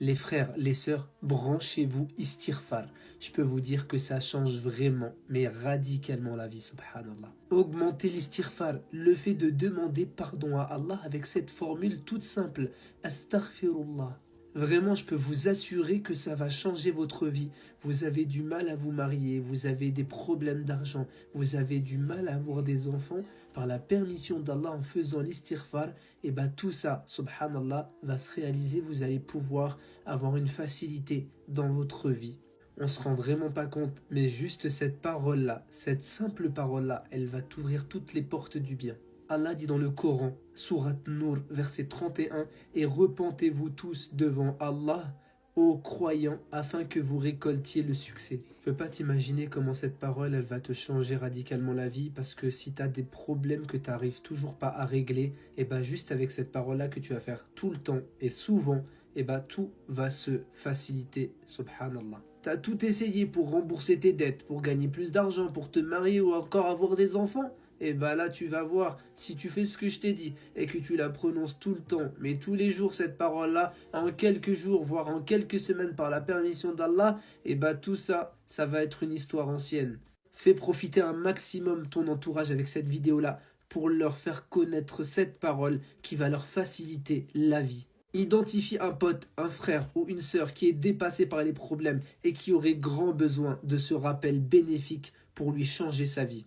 Les frères, les sœurs, branchez-vous istighfar. Je peux vous dire que ça change vraiment, mais radicalement la vie, subhanallah. Augmentez l'istighfar, le fait de demander pardon à Allah avec cette formule toute simple, astaghfirullah. Vraiment, je peux vous assurer que ça va changer votre vie. Vous avez du mal à vous marier, vous avez des problèmes d'argent, vous avez du mal à avoir des enfants. Par la permission d'Allah en faisant l'istighfar, et bien tout ça, subhanallah, va se réaliser. Vous allez pouvoir avoir une facilité dans votre vie. On se rend vraiment pas compte, mais juste cette parole-là, cette simple parole-là, elle va t'ouvrir toutes les portes du bien. Allah dit dans le Coran, sourate Nour, verset 31, et repentez-vous tous devant Allah, ô croyants, afin que vous récoltiez le succès. Tu peux pas t'imaginer comment cette parole, elle va te changer radicalement la vie, parce que si tu as des problèmes que tu n'arrives toujours pas à régler, et ben juste avec cette parole-là que tu vas faire tout le temps et souvent, et ben tout va se faciliter, subhanallah. T'as tout essayé pour rembourser tes dettes, pour gagner plus d'argent, pour te marier ou encore avoir des enfants. Et bah là tu vas voir, si tu fais ce que je t'ai dit et que tu la prononces tout le temps, mais tous les jours cette parole-là, en quelques jours, voire en quelques semaines par la permission d'Allah, et bah tout ça, ça va être une histoire ancienne. Fais profiter un maximum ton entourage avec cette vidéo-là pour leur faire connaître cette parole qui va leur faciliter la vie. Identifie un pote, un frère ou une sœur qui est dépassé par les problèmes et qui aurait grand besoin de ce rappel bénéfique pour lui changer sa vie.